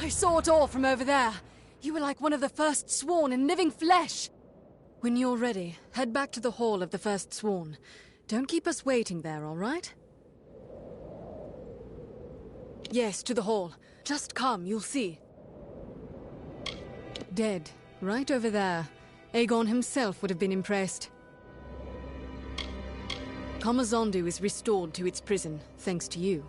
I saw it all from over there. You were like one of the first sworn in living flesh. When you're ready, head back to the Hall of the First Sworn. Don't keep us waiting there, all right? Yes, to the hall. Just come, you'll see. Dead, right over there. Aegon himself would have been impressed. Kamazondu is restored to its prison, thanks to you.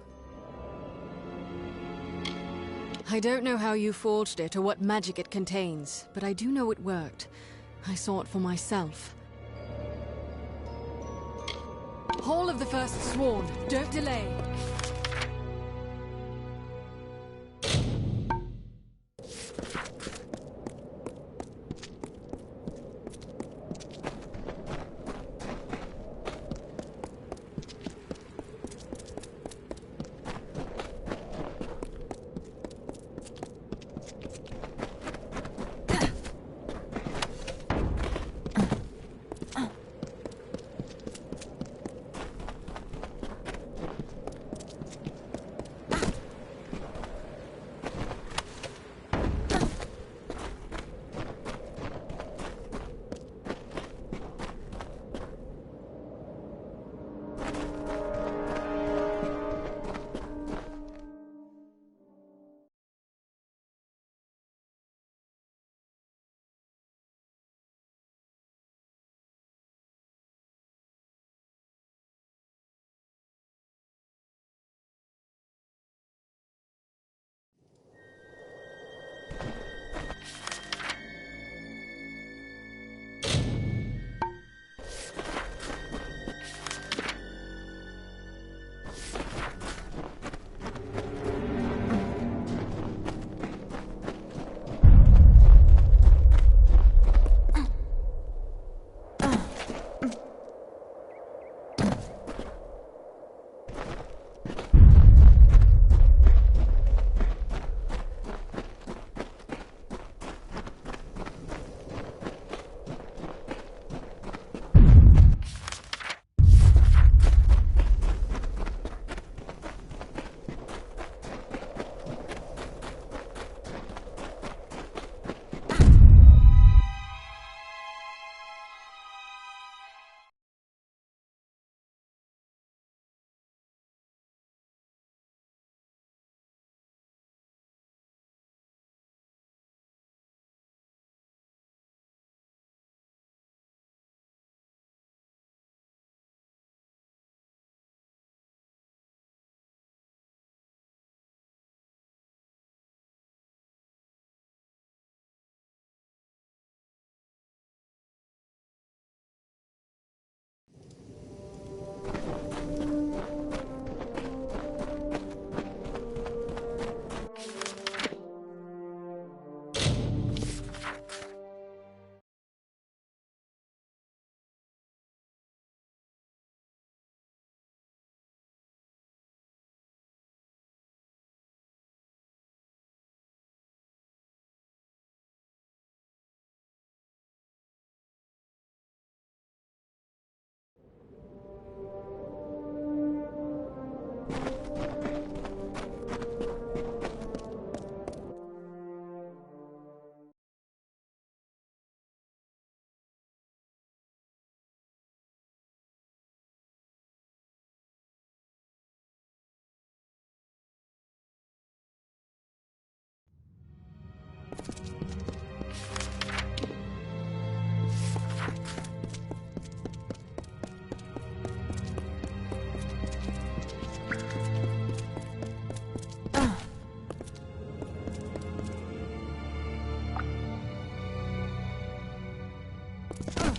I don't know how you forged it or what magic it contains, but I do know it worked. I saw it for myself. Hall of the First Sworn, don't delay.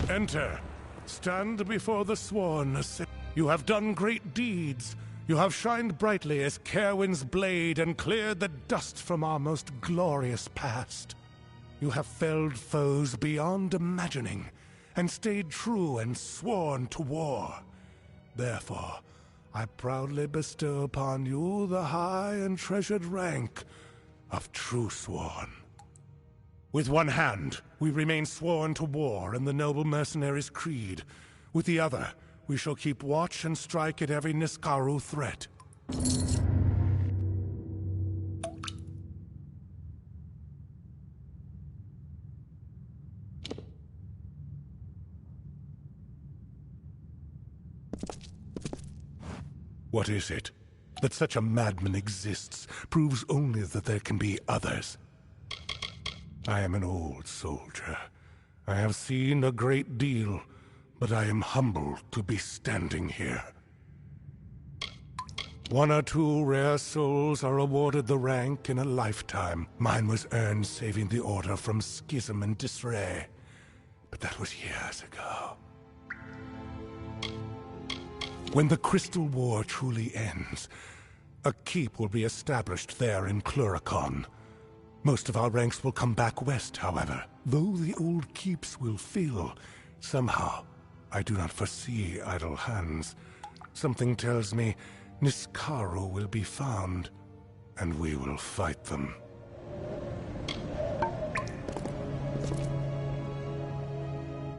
Enter. Stand before the Sworn. You have done great deeds. You have shined brightly as Caerwyn's blade and cleared the dust from our most glorious past. You have felled foes beyond imagining, and stayed true and sworn to war. Therefore, I proudly bestow upon you the high and treasured rank of True Sworn. With one hand, we remain sworn to war in the noble mercenary's creed. With the other, we shall keep watch and strike at every Niskaru threat. What is it? That such a madman exists proves only that there can be others. I am an old soldier. I have seen a great deal, but I am humbled to be standing here. One or two rare souls are awarded the rank in a lifetime. Mine was earned saving the Order from schism and disarray. But that was years ago. When the Crystal War truly ends, a keep will be established there in Rereckoning. Most of our ranks will come back west, however. Though the old keeps will fill, somehow, I do not foresee idle hands. Something tells me Niskaru will be found, and we will fight them.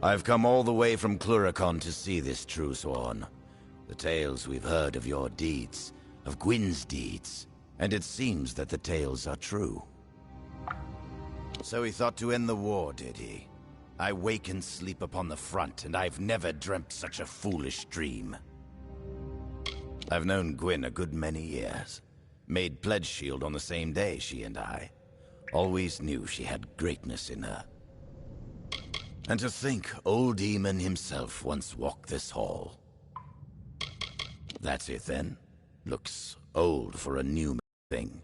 I've come all the way from Rereckoning to see this true sworn. The tales we've heard of your deeds, of Gwyn's deeds, and it seems that the tales are true. So he thought to end the war, did he? I wake and sleep upon the front, and I've never dreamt such a foolish dream. I've known Gwyn a good many years. Made pledge shield on the same day, she and I. Always knew she had greatness in her. And to think old Demon himself once walked this hall. That's it then. Looks old for a new thing.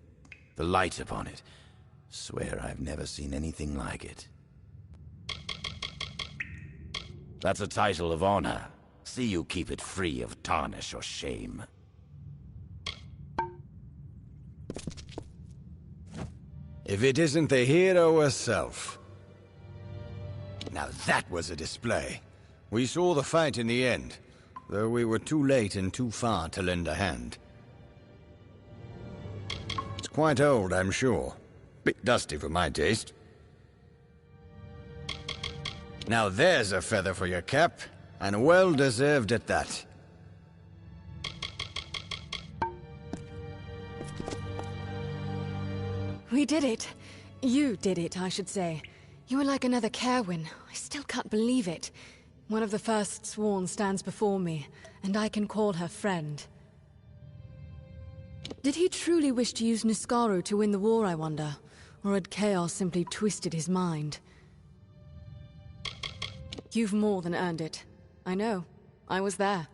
The light upon it. Swear I've never seen anything like it. That's a title of honor. See you keep it free of tarnish or shame. If it isn't the hero herself. Now that was a display. We saw the fight in the end, though we were too late and too far to lend a hand. It's quite old, I'm sure. Bit dusty for my taste. Now there's a feather for your cap, and well deserved at that. We did it. You did it, I should say. You were like another Kerwin. I still can't believe it. One of the first sworn stands before me, and I can call her friend. Did he truly wish to use Niskaru to win the war, I wonder? Or had Chaos simply twisted his mind? You've more than earned it. I know. I was there.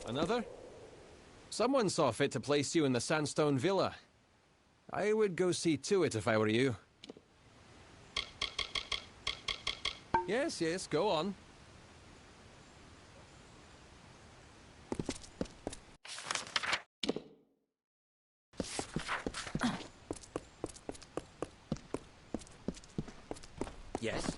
Another? Someone saw fit to place you in the Sandstone Villa. I would go see to it if I were you. Yes, yes, go on. Yes.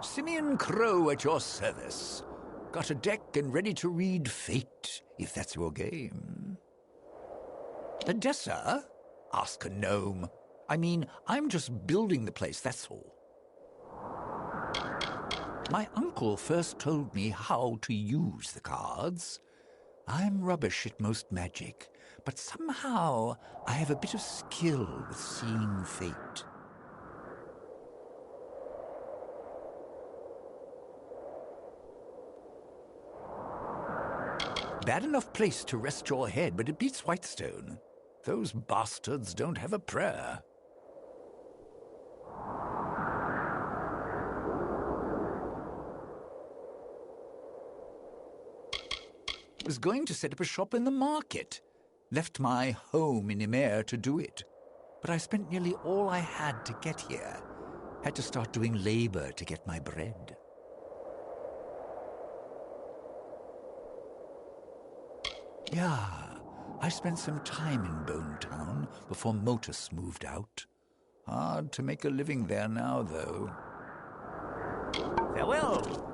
Simeon Crow at your service. Got a deck and ready to read Fate, if that's your game. Odessa? Ask a gnome. I mean, I'm just building the place, that's all. My uncle first told me how to use the cards. I'm rubbish at most magic, but somehow I have a bit of skill with seeing fate. Bad enough place to rest your head, but it beats Whitestone. Those bastards don't have a prayer. Was going to set up a shop in the market. Left my home in Imer to do it. But I spent nearly all I had to get here. Had to start doing labor to get my bread. Yeah, I spent some time in Bone Town before Motus moved out. Hard to make a living there now, though. Farewell!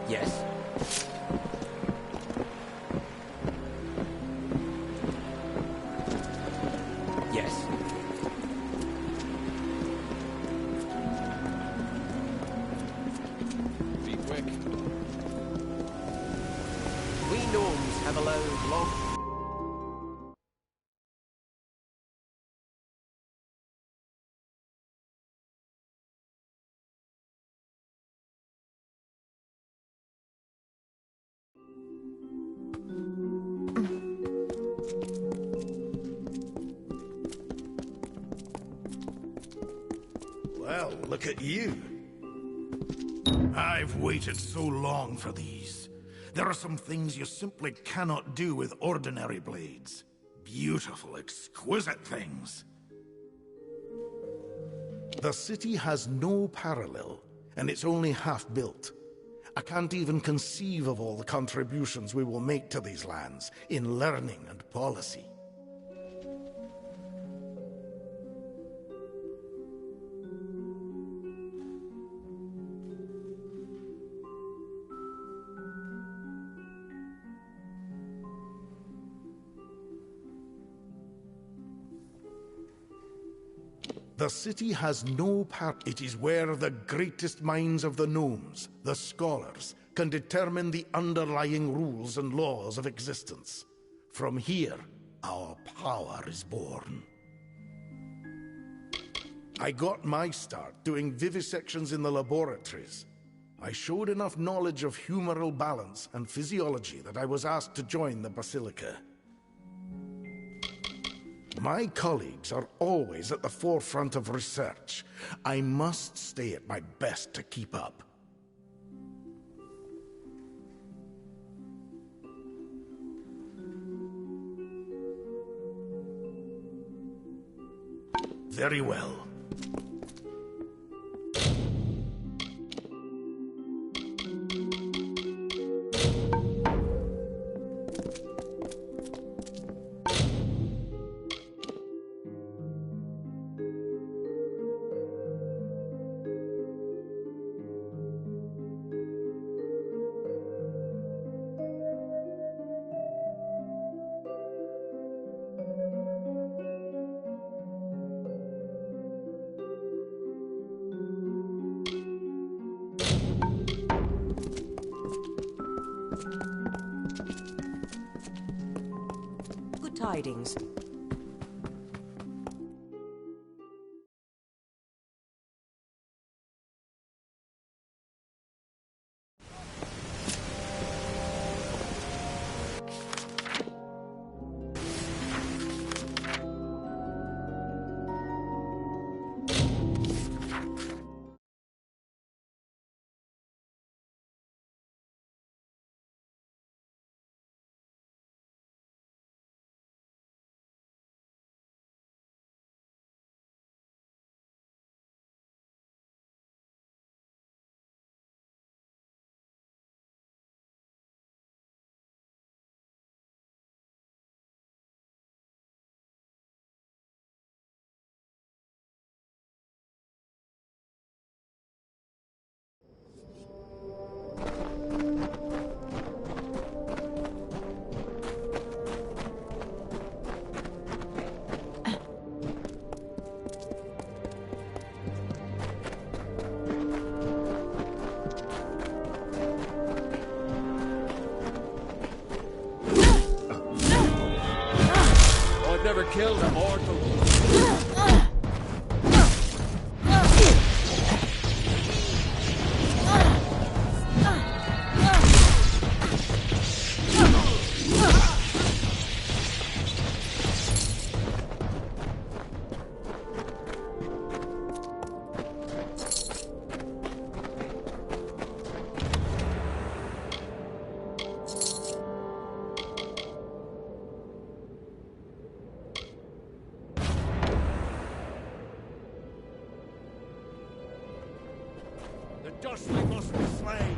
Yes? Yes. Be quick. We gnomes have allowed long... Well, look at you. I've waited so long for these. There are some things you simply cannot do with ordinary blades. Beautiful, exquisite things. The city has no parallel, and it's only half built. I can't even conceive of all the contributions we will make to these lands in learning and policy. The city has no It is where the greatest minds of the gnomes, the scholars, can determine the underlying rules and laws of existence. From here, our power is born. I got my start doing vivisections in the laboratories. I showed enough knowledge of humoral balance and physiology that I was asked to join the Basilica. My colleagues are always at the forefront of research. I must stay at my best to keep up. Very well. Tidings. killed a mortal. The dustling must be slain.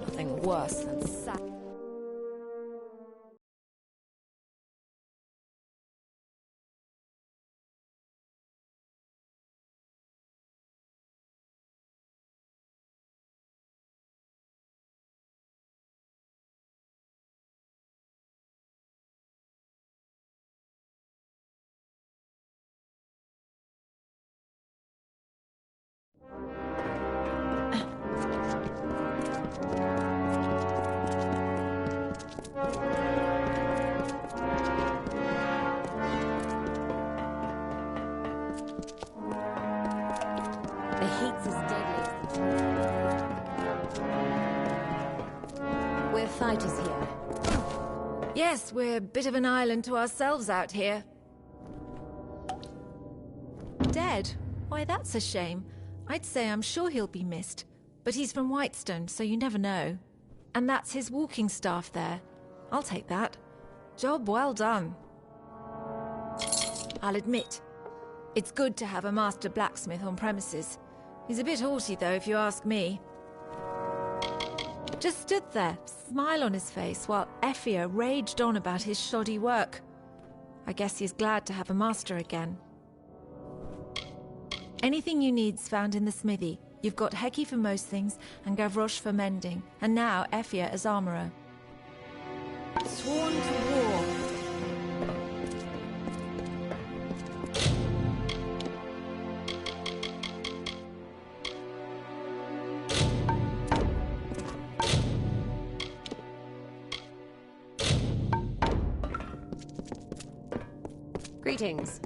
Nothing worse than sad. The heat's as deadly as the... We're fighters here. Yes, we're a bit of an island to ourselves out here. Dead? Why, that's a shame. I'd say I'm sure he'll be missed. But he's from Whitestone, so you never know. And that's his walking staff there. I'll take that. Job well done. I'll admit, it's good to have a master blacksmith on premises. He's a bit haughty, though, if you ask me. Just stood there, smile on his face, while Effia raged on about his shoddy work. I guess he's glad to have a master again. Anything you need's found in the smithy. You've got Heki for most things, and Gavroche for mending, and now Effia as armourer. Sworn to war. Greetings.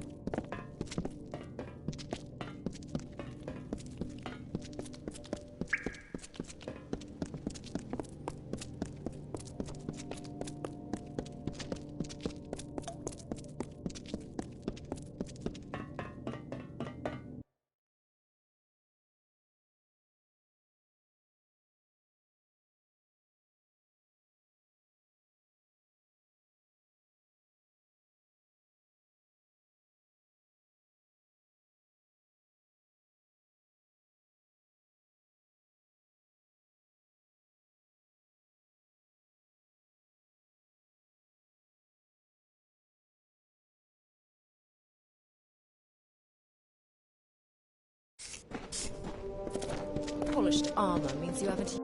Polished armor means you haven't...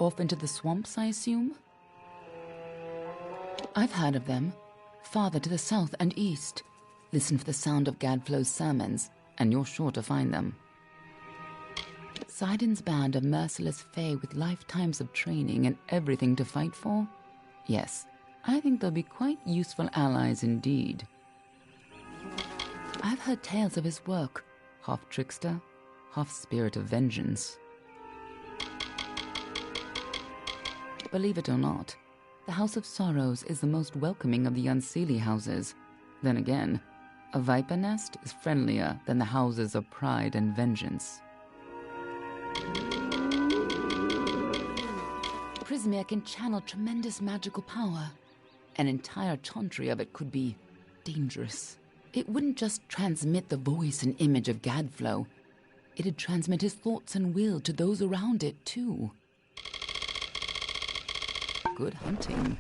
Off into the swamps, I assume? I've heard of them. Farther to the south and east. Listen for the sound of Gadflow's sermons, and you're sure to find them. Sidon's band of merciless fae with lifetimes of training and everything to fight for? Yes, I think they'll be quite useful allies indeed. I've heard tales of his work, half trickster, half spirit of vengeance. Believe it or not, the House of Sorrows is the most welcoming of the Unseelie houses. Then again, a viper nest is friendlier than the houses of pride and vengeance. Prismere can channel tremendous magical power. An entire chantry of it could be dangerous. It wouldn't just transmit the voice and image of Gadflow. It'd transmit his thoughts and will to those around it, too. Good hunting.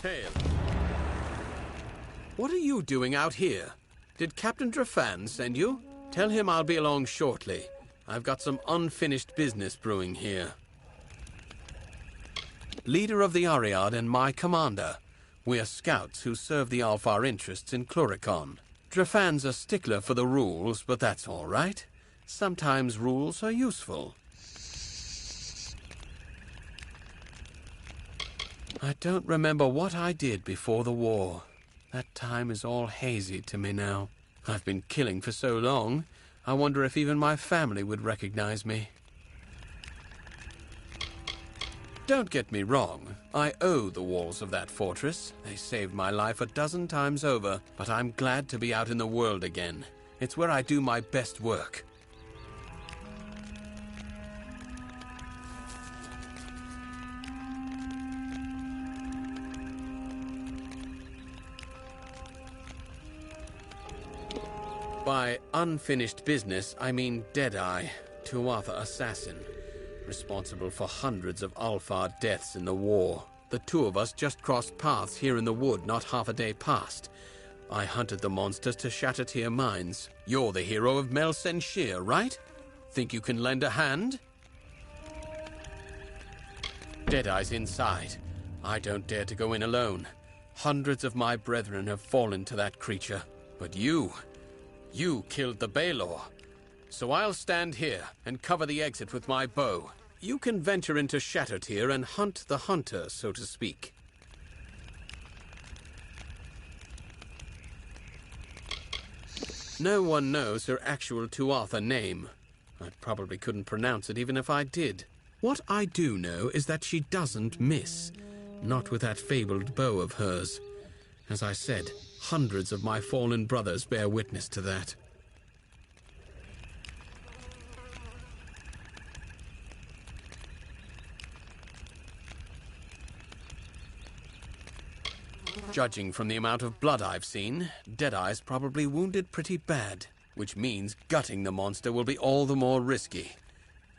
Hail. What are you doing out here? Did Captain Drafan send you? Tell him I'll be along shortly. I've got some unfinished business brewing here. Leader of the Ariad and my commander. We're scouts who serve the Alfar interests in Cluricon. Drafan's a stickler for the rules, but that's all right. Sometimes rules are useful. I don't remember what I did before the war. That time is all hazy to me now. I've been killing for so long, I wonder if even my family would recognize me. Don't get me wrong, I owe the walls of that fortress. They saved my life a dozen times over, but I'm glad to be out in the world again. It's where I do my best work. By unfinished business, I mean Deadeye, Tuatha assassin, responsible for hundreds of Alfar deaths in the war. The two of us just crossed paths here in the wood not half a day past. I hunted the monsters to Shattertear Mines. You're the hero of Mel Senshir, right? Think you can lend a hand? Deadeye's inside. I don't dare to go in alone. Hundreds of my brethren have fallen to that creature. But you killed the Baelor. So I'll stand here and cover the exit with my bow. You can venture into Shattertear and hunt the hunter, so to speak. No one knows her actual Tuatha name. I probably couldn't pronounce it even if I did. What I do know is that she doesn't miss. Not with that fabled bow of hers. As I said, hundreds of my fallen brothers bear witness to that. Judging from the amount of blood I've seen, Deadeye's probably wounded pretty bad, which means gutting the monster will be all the more risky.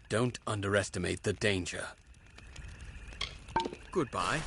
Don't underestimate the danger. Goodbye.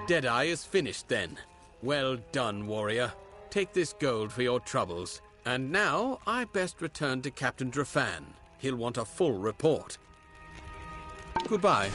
Deadeye is finished then. Well done, warrior. Take this gold for your troubles. And now, I best return to Captain Drafan. He'll want a full report. Goodbye.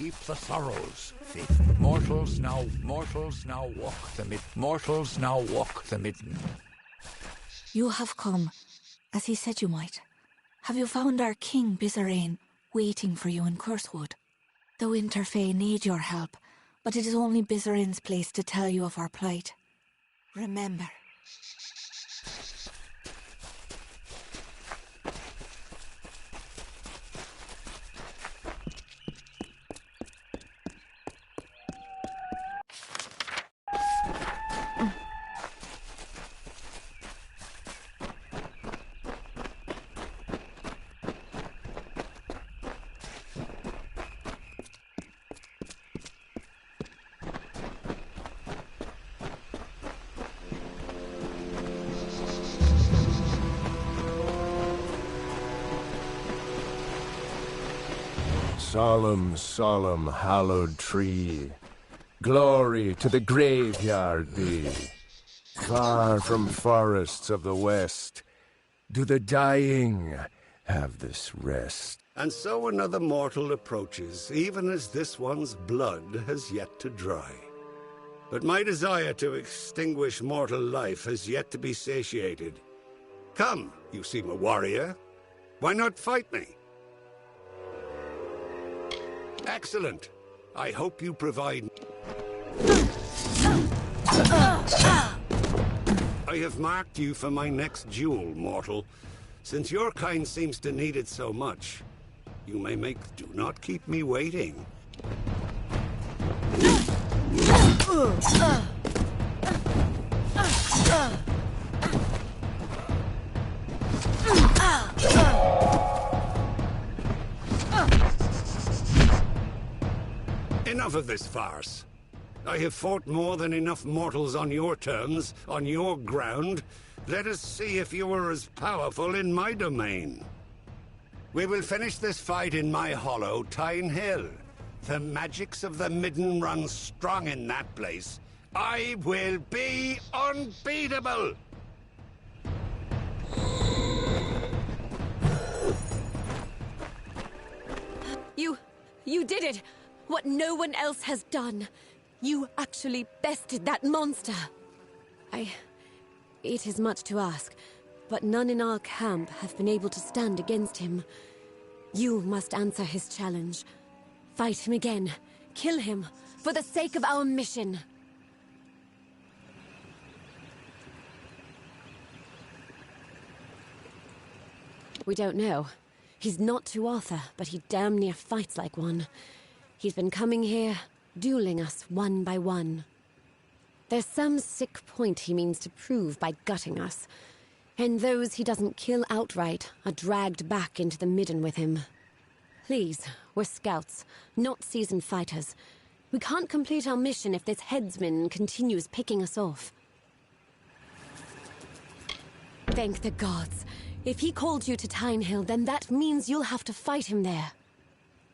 keep the sorrows. Mortals now walk the midden. You have come, as he said you might. Have you found our king, Bizarane, waiting for you in Cursewood? The Winter Fae need your help, but it is only Bizarane's place to tell you of our plight. Remember. Solemn, solemn, hallowed tree, glory to the graveyard be. Far from forests of the west, do the dying have this rest. And so another mortal approaches, even as this one's blood has yet to dry. But my desire to extinguish mortal life has yet to be satiated. Come, you seem a warrior. Why not fight me? Excellent. I hope you provide... I have marked you for my next duel, mortal. Since your kind seems to need it so much, you may make... Do not keep me waiting. Enough of this farce. I have fought more than enough mortals on your terms, on your ground. Let us see if you are as powerful in my domain. We will finish this fight in my hollow, Tyne Hill. The magics of the Midden run strong in that place. I will be unbeatable! You did it! What no one else has done. You actually bested that monster. It is much to ask, but none in our camp have been able to stand against him. You must answer his challenge. Fight him again. Kill him, for the sake of our mission. We don't know. He's not Tuatha, but he damn near fights like one. He's been coming here, dueling us one by one. There's some sick point he means to prove by gutting us. And those he doesn't kill outright are dragged back into the Midden with him. Please, we're scouts, not seasoned fighters. We can't complete our mission if this headsman continues picking us off. Thank the gods. If he called you to Tyne Hill, then that means you'll have to fight him there.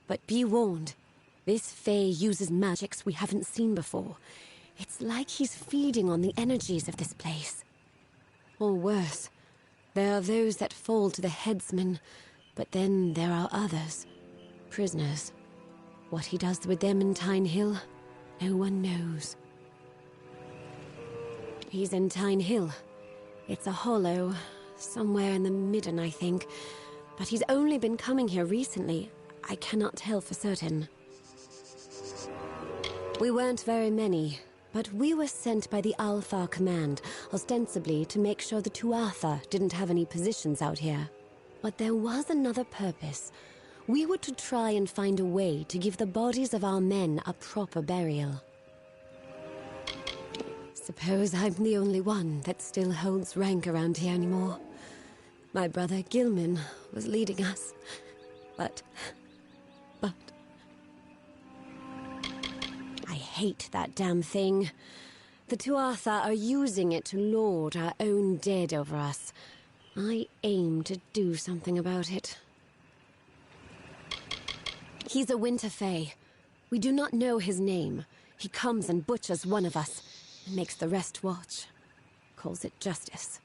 But be warned, this Fae uses magics we haven't seen before. It's like he's feeding on the energies of this place. Or worse, there are those that fall to the headsman, but then there are others, prisoners. What he does with them in Tyne Hill, no one knows. He's in Tyne Hill. It's a hollow, somewhere in the Midden, I think. But he's only been coming here recently. I cannot tell for certain. We weren't very many, but we were sent by the Alfar Command, ostensibly to make sure the Tuatha didn't have any positions out here. But there was another purpose. We were to try and find a way to give the bodies of our men a proper burial. Suppose I'm the only one that still holds rank around here anymore. My brother Gilman was leading us, but... I hate that damn thing. The Tuatha are using it to lord our own dead over us. I aim to do something about it. He's a Winter Fae. We do not know his name. He comes and butchers one of us, and makes the rest watch. Calls it justice.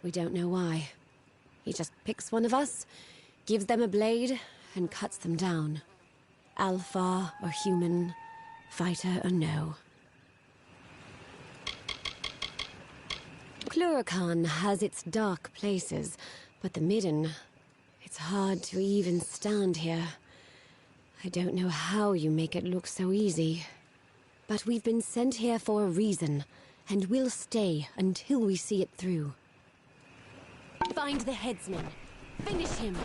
We don't know why. He just picks one of us, gives them a blade, and cuts them down. Alpha or human, fighter or no. Cluracan has its dark places, but the Midden, it's hard to even stand here. I don't know how you make it look so easy. But we've been sent here for a reason, and we'll stay until we see it through. Find the headsman. Finish him.